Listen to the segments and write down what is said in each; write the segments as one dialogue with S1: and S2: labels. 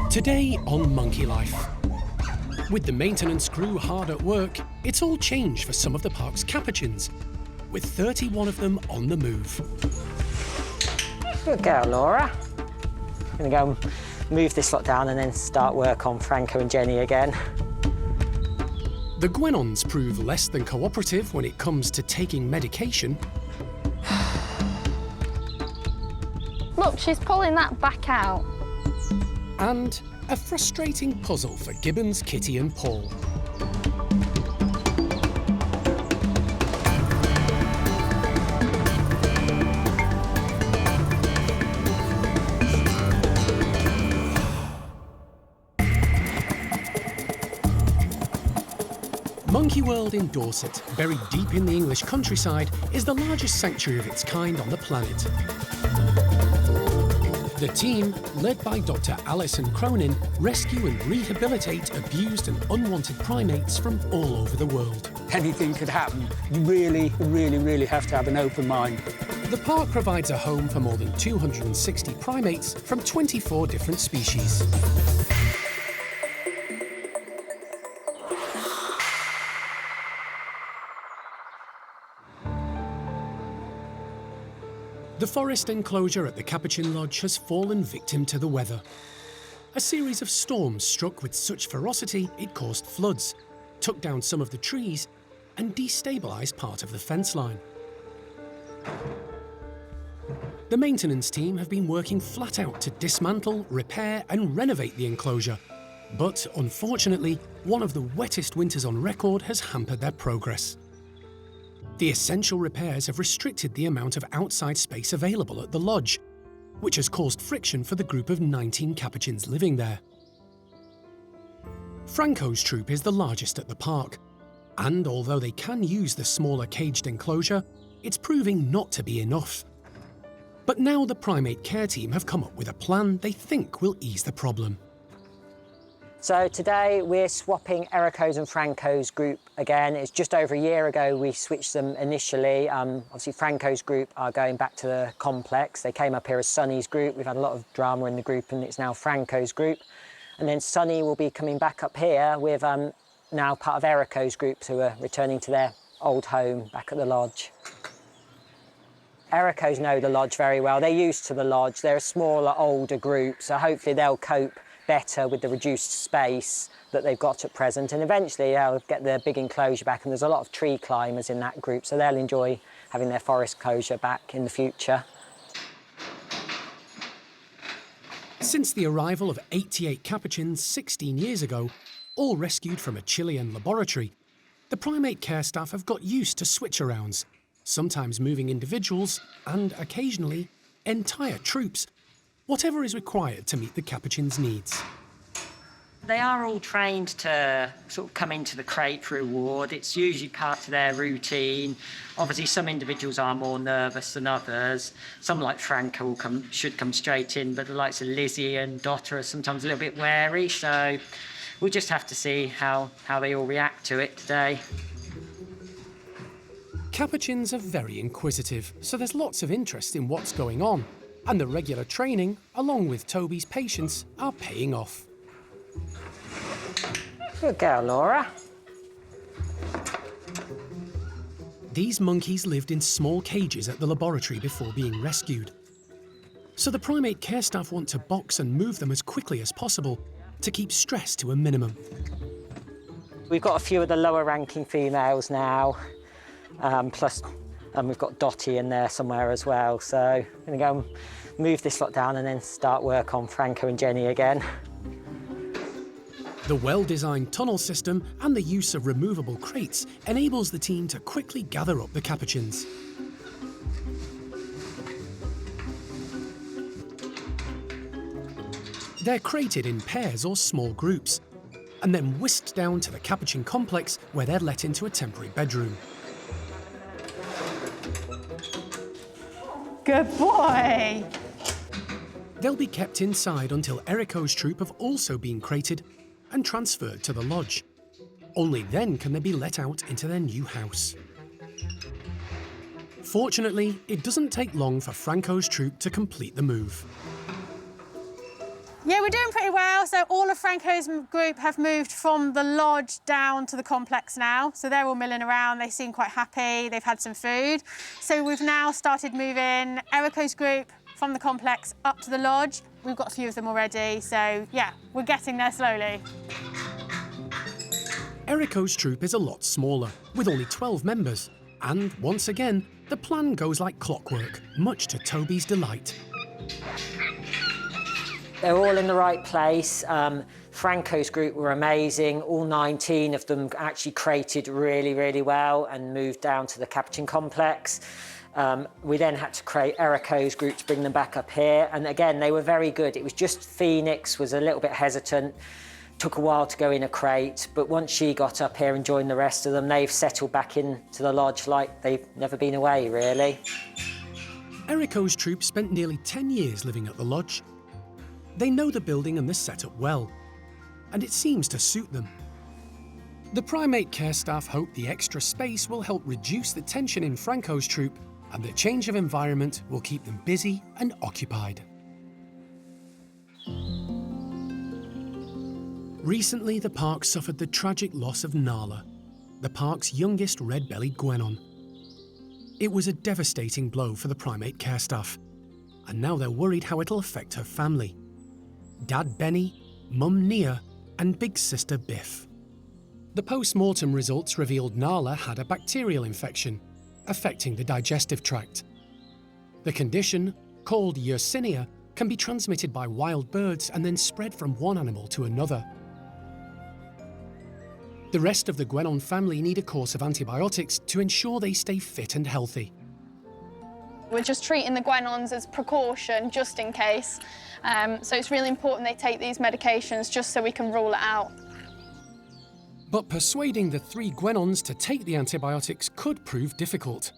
S1: Today on Monkey Life. With the maintenance crew hard at work, it's all changed for some of the park's Capuchins, with 31 of them on the move.
S2: Good girl, Laura. I'm going to go and move this lot down and then start work on Franco and Jenny again.
S1: The guenons prove less than cooperative when it comes to taking medication.
S3: Look, she's pulling that back out.
S1: And a frustrating puzzle for Gibbons, Kitty and Paul. Monkey World in Dorset, buried deep in the English countryside, is the largest sanctuary of its kind on the planet. The team, led by Dr. Alison Cronin, rescue and rehabilitate abused and unwanted primates from all over the world.
S4: Anything could happen. You really have to have an open mind.
S1: The park provides a home for more than 260 primates from 24 different species. The forest enclosure at the Capuchin Lodge has fallen victim to the weather. A series of storms struck with such ferocity it caused floods, took down some of the trees and destabilised part of the fence line. The maintenance team have been working flat out to dismantle, repair and renovate the enclosure. But unfortunately, one of the wettest winters on record has hampered their progress. The essential repairs have restricted the amount of outside space available at the lodge, which has caused friction for the group of 19 Capuchins living there. Franco's troop is the largest at the park, and although they can use the smaller caged enclosure, it's proving not to be enough. But now the primate care team have come up with a plan they think will ease the problem.
S2: So today we're swapping Erico's and Franco's group again. It's just over a year ago we switched them initially. Obviously Franco's group are going back to the complex. They came up here as Sonny's group. We've had a lot of drama in the group and it's now Franco's group. And then Sonny will be coming back up here with now part of Erico's group who are returning to their old home back at the lodge. Erico's know the lodge very well. They're used to the lodge. They're a smaller, older group, so hopefully they'll cope better with the reduced space that they've got at present, and eventually they'll get their big enclosure back, and there's a lot of tree climbers in that group, so they'll enjoy having their forest closure back in the future.
S1: Since the arrival of 88 Capuchins 16 years ago, all rescued from a Chilean laboratory, the primate care staff have got used to switch-arounds, sometimes moving individuals and, occasionally, entire troops, whatever is required to meet the Capuchins' needs.
S5: They are all trained to sort of come into the crate for a ward. It's usually part of their routine. Obviously, some individuals are more nervous than others. Some, like Franco, should come straight in, but the likes of Lizzie and Dot are sometimes a little bit wary, so we'll just have to see how they all react to it today.
S1: Capuchins are very inquisitive, so there's lots of interest in what's going on. And the regular training, along with Toby's patience, are paying off.
S2: Good girl, Laura.
S1: These monkeys lived in small cages at the laboratory before being rescued. So the primate care staff want to box and move them as quickly as possible to keep stress to a minimum.
S2: We've got a few of the lower-ranking females now, plus we've got Dottie in there somewhere as well, so I'm going to go and move this lot down and then start work on Franco and Jenny again.
S1: The well-designed tunnel system and the use of removable crates enables the team to quickly gather up the Capuchins. They're crated in pairs or small groups, and then whisked down to the Capuchin Complex where they're let into a temporary bedroom.
S3: Good boy.
S1: They'll be kept inside until Erico's troop have also been crated and transferred to the lodge. Only then can they be let out into their new house. Fortunately, it doesn't take long for Franco's troop to complete the move.
S6: Yeah, we're doing pretty well. So all of Franco's group have moved from the lodge down to the complex now. So they're all milling around. They seem quite happy. They've had some food. So we've now started moving Erico's group from the complex up to the lodge. We've got a few of them already. So yeah, we're getting there slowly.
S1: Erico's troop is a lot smaller, with only 12 members. And once again, the plan goes like clockwork, much to Toby's delight.
S2: They're all in the right place. Franco's group were amazing. All 19 of them actually crated really, really well and moved down to the Capuchin complex. We then had to crate Erico's group to bring them back up here. And again, they were very good. It was just Phoenix was a little bit hesitant. Took a while to go in a crate, but once she got up here and joined the rest of them, they've settled back into the lodge like they've never been away, really.
S1: Erico's troop spent nearly 10 years living at the lodge. They know the building and the setup well, and it seems to suit them. The primate care staff hope the extra space will help reduce the tension in Franco's troop, and the change of environment will keep them busy and occupied. Recently, the park suffered the tragic loss of Nala, the park's youngest red-bellied guenon. It was a devastating blow for the primate care staff, and now they're worried how it'll affect her family. Dad Benny, Mum Nia, and big sister Biff. The post-mortem results revealed Nala had a bacterial infection, affecting the digestive tract. The condition, called Yersinia, can be transmitted by wild birds and then spread from one animal to another. The rest of the guenon family need a course of antibiotics to ensure they stay fit and healthy.
S3: We're just treating the guenons as precaution, just in case. So it's really important they take these medications just so we can rule it out.
S1: But persuading the 3 guenons to take the antibiotics could prove difficult.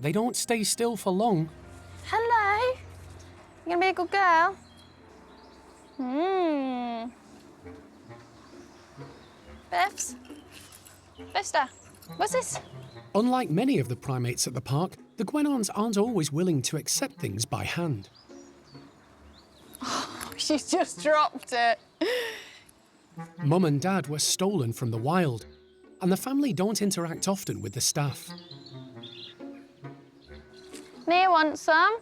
S1: They don't stay still for long.
S3: Hello. You gonna be a good girl? Biffs? Biffster, what's this?
S1: Unlike many of the primates at the park, the guenons aren't always willing to accept things by hand.
S3: She's just dropped it.
S1: Mum and Dad were stolen from the wild, and the family don't interact often with the staff.
S3: Nia wants some.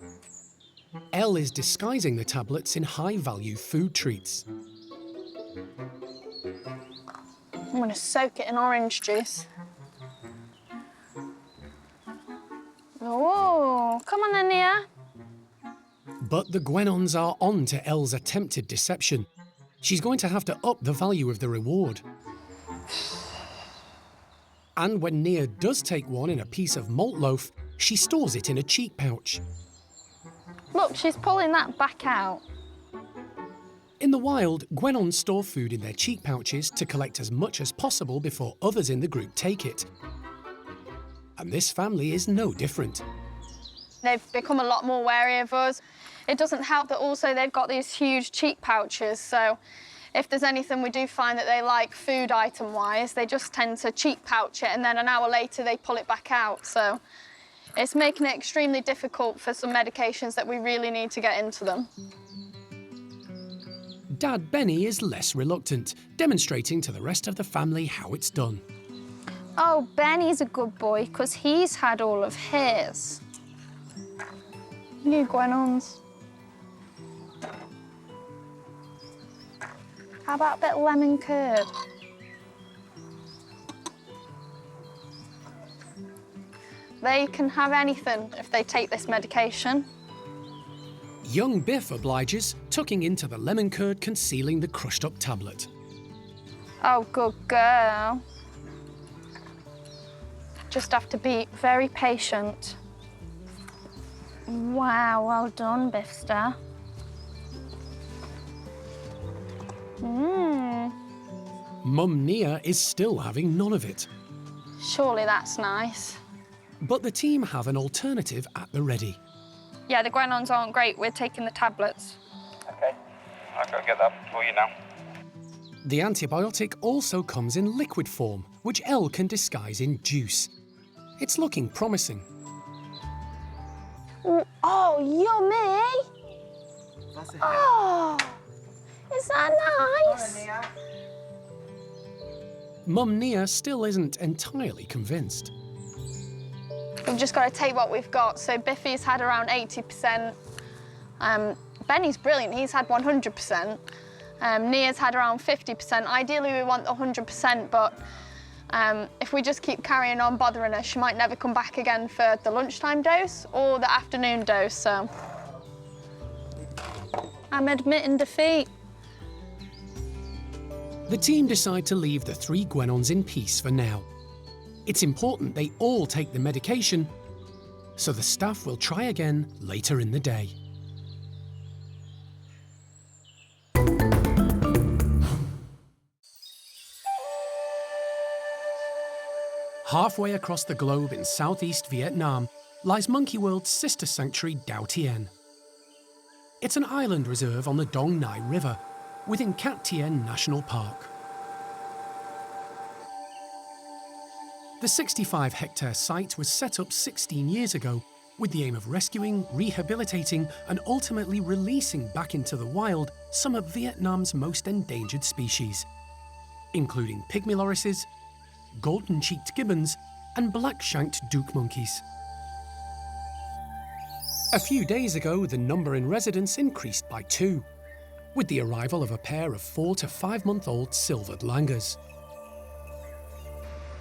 S1: Elle is disguising the tablets in high-value food treats.
S3: I'm gonna soak it in orange juice. Oh, come on then, Nia.
S1: But the guenons are on to Elle's attempted deception. She's going to have to up the value of the reward. And when Nia does take one in a piece of malt loaf, she stores it in a cheek pouch.
S3: Look, she's pulling that back out.
S1: In the wild, guenons store food in their cheek pouches to collect as much as possible before others in the group take it. And this family is no different.
S3: They've become a lot more wary of us. It doesn't help that also they've got these huge cheek pouches, so if there's anything we do find that they like food item-wise, they just tend to cheek pouch it, and then an hour later they pull it back out. So it's making it extremely difficult for some medications that we really need to get into them.
S1: Dad Benny is less reluctant, demonstrating to the rest of the family how it's done.
S3: Oh, Benny's a good boy, because he's had all of his. New guenons. How about a bit of lemon curd? They can have anything if they take this medication.
S1: Young Biff obliges, tucking into the lemon curd concealing the crushed-up tablet.
S3: Oh, good girl. Just have to be very patient. Wow, well done, Biffster.
S1: Mum Nia is still having none of it.
S3: Surely that's nice.
S1: But the team have an alternative at the ready.
S3: Yeah, the guenons aren't great. We're taking the tablets.
S7: Okay, I'll go get that for you now.
S1: The antibiotic also comes in liquid form, which Elle can disguise in juice. It's looking promising.
S3: Oh, yummy!
S7: That's it.
S3: Oh,
S2: nice.
S1: Mum Nia still isn't entirely convinced.
S3: We've just got to take what we've got. So Biffy's had around 80%. Benny's brilliant, he's had 100%. Nia's had around 50%. Ideally, we want 100%, but if we just keep carrying on bothering her, she might never come back again for the lunchtime dose or the afternoon dose, so I'm admitting defeat.
S1: The team decide to leave the 3 guenons in peace for now. It's important they all take the medication, so the staff will try again later in the day. Halfway across the globe in southeast Vietnam lies Monkey World's sister sanctuary Daen. It's an island reserve on the Dong Nai River, within Cat Tien National Park. The 65-hectare site was set up 16 years ago with the aim of rescuing, rehabilitating and ultimately releasing back into the wild some of Vietnam's most endangered species, including pygmy lorises, golden-cheeked gibbons and black-shanked duke monkeys. A few days ago, the number in residence increased by 2, with the arrival of a pair of 4 to 5-month-old silvered langurs.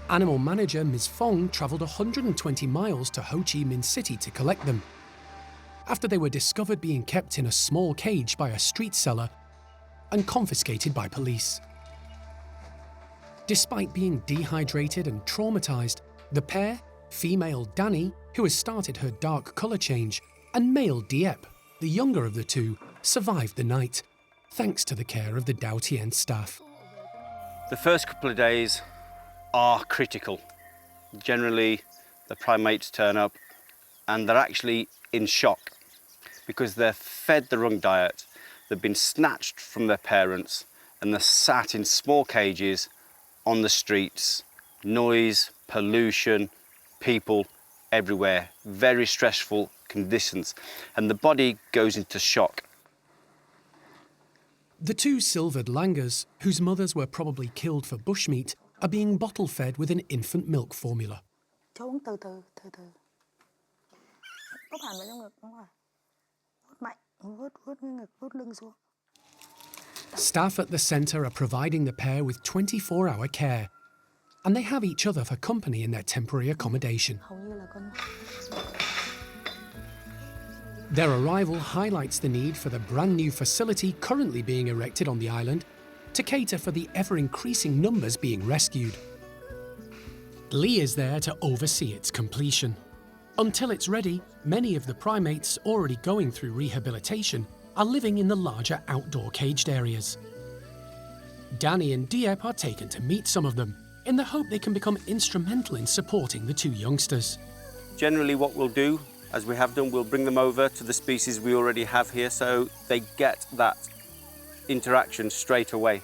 S1: Animal manager Ms. Fong travelled 120 miles to Ho Chi Minh City to collect them, after they were discovered being kept in a small cage by a street seller and confiscated by police. Despite being dehydrated and traumatised, the pair, female Danny, who has started her dark colour change, and male Diep, the younger of the 2, survived the night, thanks to the care of the Dao Tien staff.
S8: The first couple of days are critical. Generally, the primates turn up and they're actually in shock because they're fed the wrong diet, they've been snatched from their parents and they're sat in small cages on the streets, noise, pollution, people everywhere, very stressful conditions, and the body goes into shock.
S1: The 2 silvered langurs, whose mothers were probably killed for bushmeat, are being bottle-fed with an infant milk formula. Staff at the centre are providing the pair with 24-hour care, and they have each other for company in their temporary accommodation. Their arrival highlights the need for the brand new facility currently being erected on the island to cater for the ever-increasing numbers being rescued. Lee is there to oversee its completion. Until it's ready, many of the primates already going through rehabilitation are living in the larger outdoor caged areas. Danny and Diep are taken to meet some of them, in the hope they can become instrumental in supporting the 2 youngsters.
S8: Generally what we'll do, as we have done, we'll bring them over to the species we already have here so they get that interaction straight away.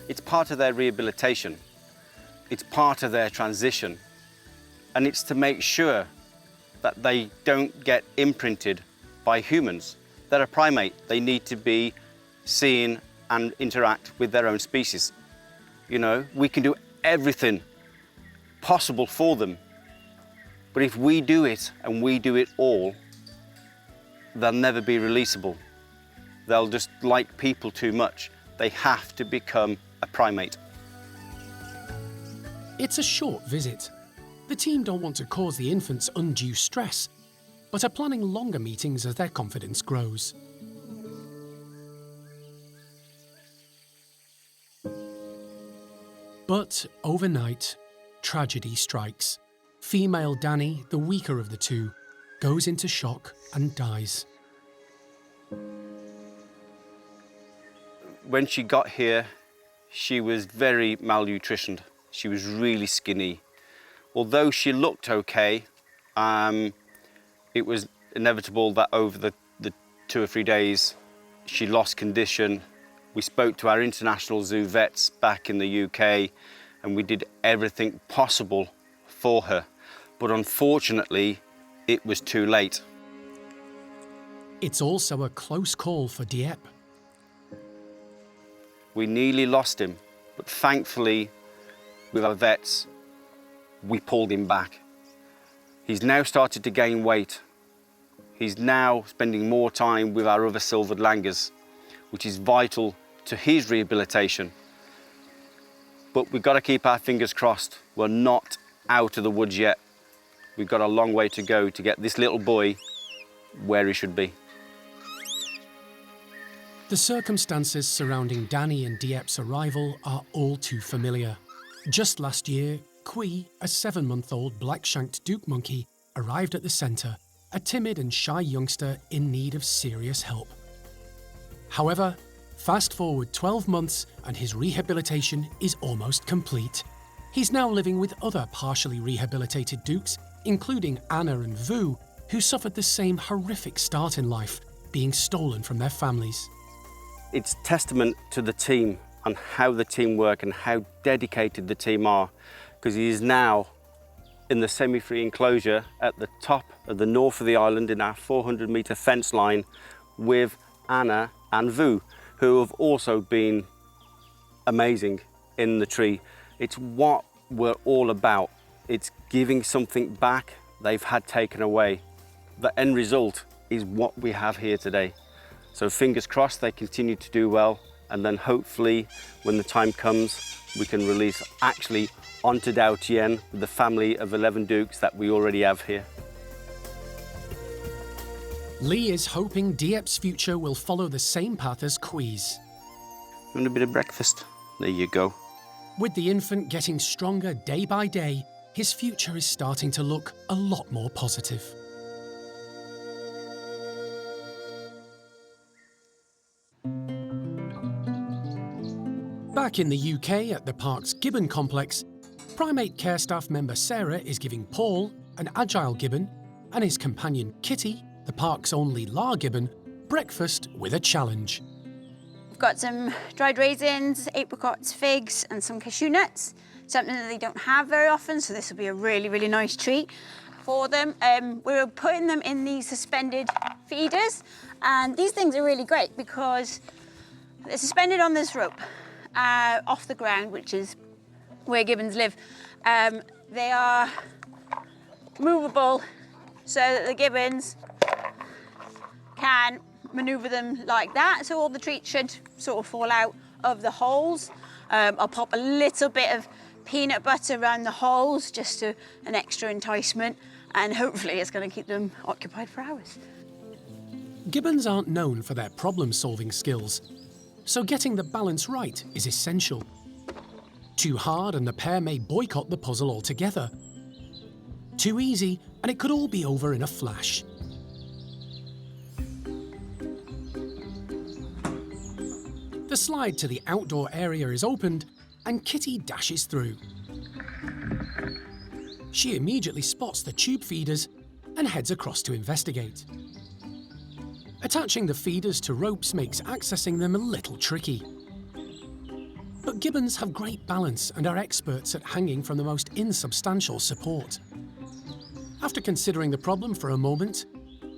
S8: It's part of their rehabilitation, it's part of their transition, and it's to make sure that they don't get imprinted by humans. They're a primate, they need to be seen and interact with their own species. You know, we can do everything possible for them, but if we do it and we do it all, they'll never be releasable. They'll just like people too much. They have to become a primate.
S1: It's a short visit. The team don't want to cause the infants undue stress, but are planning longer meetings as their confidence grows. But overnight, tragedy strikes. Female Danny, the weaker of the 2, goes into shock and dies.
S8: When she got here, she was very malnutritioned. She was really skinny. Although she looked okay, it was inevitable that over the 2 or 3 days, she lost condition. We spoke to our international zoo vets back in the UK, and we did everything possible for her. But unfortunately, it was too late.
S1: It's also a close call for Dieppe.
S8: We nearly lost him, but thankfully, with our vets, we pulled him back. He's now started to gain weight. He's now spending more time with our other silvered langurs, which is vital to his rehabilitation. But we've got to keep our fingers crossed. We're not out of the woods yet. We've got a long way to go to get this little boy where he should be.
S1: The circumstances surrounding Danny and Dieppe's arrival are all too familiar. Just last year, Qui, a 7-month-old black-shanked Duke monkey, arrived at the centre, a timid and shy youngster in need of serious help. However, fast forward 12 months and his rehabilitation is almost complete. He's now living with other partially rehabilitated Dukes, including Anna and Vu, who suffered the same horrific start in life, being stolen from their families.
S8: It's testament to the team and how the team work and how dedicated the team are, because he is now in the semi-free enclosure at the top of the north of the island in our 400-metre fence line with Anna and Vu, who have also been amazing in the tree. It's what we're all about. It's giving something back they've had taken away. The end result is what we have here today. So fingers crossed they continue to do well, and then hopefully when the time comes we can release actually onto Daen with the family of 11 Dukes that we already have here.
S1: Lee is hoping Dieppe's future will follow the same path as Qui's.
S8: You want a bit of breakfast? There you go.
S1: With the infant getting stronger day by day, his future is starting to look a lot more positive. Back in the UK at the park's Gibbon Complex, primate care staff member Sarah is giving Paul, an agile gibbon, and his companion Kitty, the park's only La gibbon, breakfast with a challenge.
S9: We've got some dried raisins, apricots, figs, and some cashew nuts, something that they don't have very often, so this will be a really, really nice treat for them. We're putting them in these suspended feeders, and these things are really great because they're suspended on this rope off the ground, which is where gibbons live. They are movable so that the gibbons can maneuver them like that, so all the treats should sort of fall out of the holes. I'll pop a little bit of peanut butter around the holes just to an extra enticement, and hopefully it's going to keep them occupied for hours.
S1: Gibbons aren't known for their problem-solving skills, so getting the balance right is essential. Too hard and the pair may boycott the puzzle altogether. Too easy and it could all be over in a flash. The slide to the outdoor area is opened and Kitty dashes through. She immediately spots the tube feeders and heads across to investigate. Attaching the feeders to ropes makes accessing them a little tricky. But gibbons have great balance and are experts at hanging from the most insubstantial support. After considering the problem for a moment,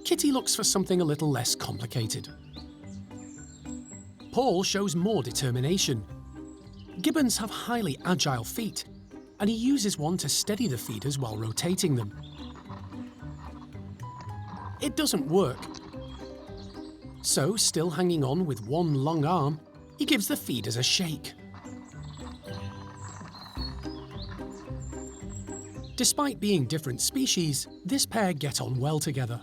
S1: Kitty looks for something a little less complicated. Paul shows more determination. Gibbons have highly agile feet, and he uses one to steady the feeders while rotating them. It doesn't work. So, still hanging on with one long arm, he gives the feeders a shake. Despite being different species, this pair get on well together.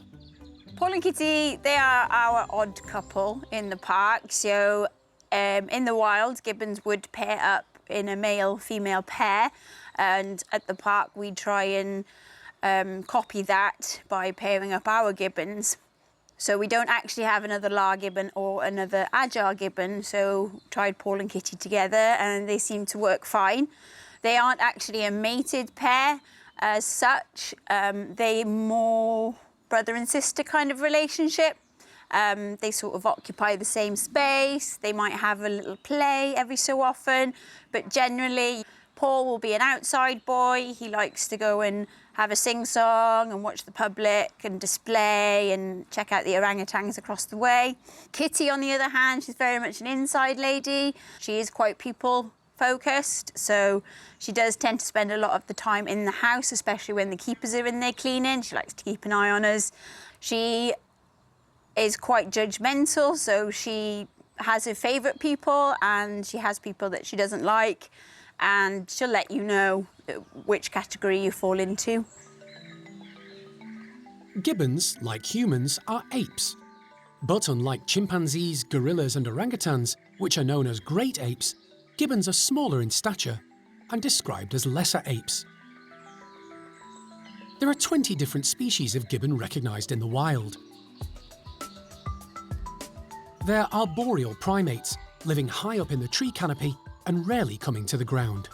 S9: Paul and Kitty, they are our odd couple in the park. So in the wild, gibbons would pair up in a male-female pair, and at the park we try and copy that by pairing up our gibbons. So we don't actually have another La gibbon or another agile gibbon, so tried Paul and Kitty together and they seem to work fine. They aren't actually a mated pair as such. They're more brother and sister kind of relationship. They sort of occupy the same space. They might have a little play every so often, but generally Paul will be an outside boy. He likes to go and have a sing-song and watch the public and display and check out the orangutans across the way. Kitty, on the other hand, she's very much an inside lady. She is quite people-focused, so she does tend to spend a lot of the time in the house, especially when the keepers are in there cleaning. She likes to keep an eye on us. She is quite judgmental, so she has her favourite people and she has people that she doesn't like, and she'll let you know which category you fall into.
S1: Gibbons, like humans, are apes. But unlike chimpanzees, gorillas and orangutans, which are known as great apes, gibbons are smaller in stature and described as lesser apes. There are 20 different species of gibbon recognised in the wild. They're arboreal primates, living high up in the tree canopy and rarely coming to the ground.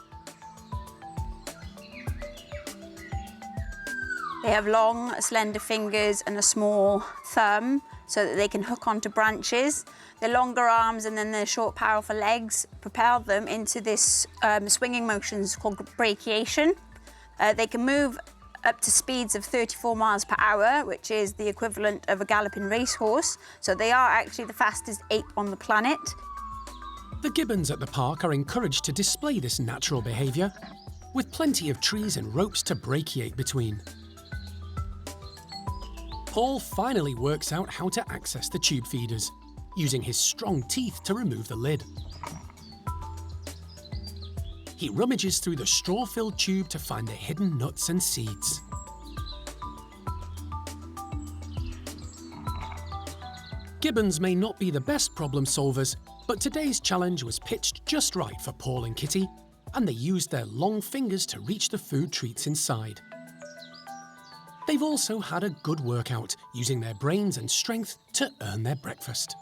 S9: They have long, slender fingers and a small thumb so that they can hook onto branches. Their longer arms and then their short, powerful legs propel them into this swinging motions called brachiation. They can move up to speeds of 34 miles per hour, which is the equivalent of a galloping racehorse. So they are actually the fastest ape on the planet.
S1: The gibbons at the park are encouraged to display this natural behaviour, with plenty of trees and ropes to brachiate between. Paul finally works out how to access the tube feeders, using his strong teeth to remove the lid. He rummages through the straw-filled tube to find the hidden nuts and seeds. Gibbons may not be the best problem solvers, but today's challenge was pitched just right for Paul and Kitty, and they used their long fingers to reach the food treats inside. They've also had a good workout, using their brains and strength to earn their breakfast.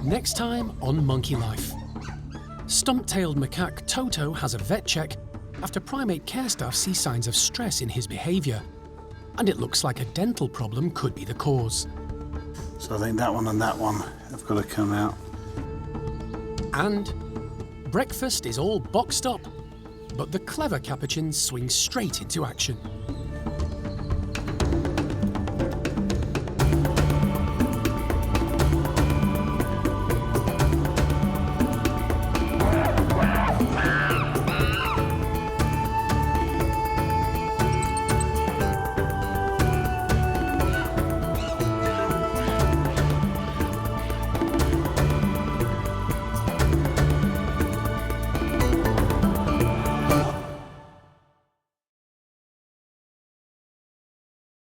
S1: Next time on Monkey Life. Stump-tailed macaque Toto has a vet check after primate care staff see signs of stress in his behaviour, and it looks like a dental problem could be the cause.
S10: So I think that one and that one have got to come out.
S1: And breakfast is all boxed up, but the clever Capuchins swing straight into action.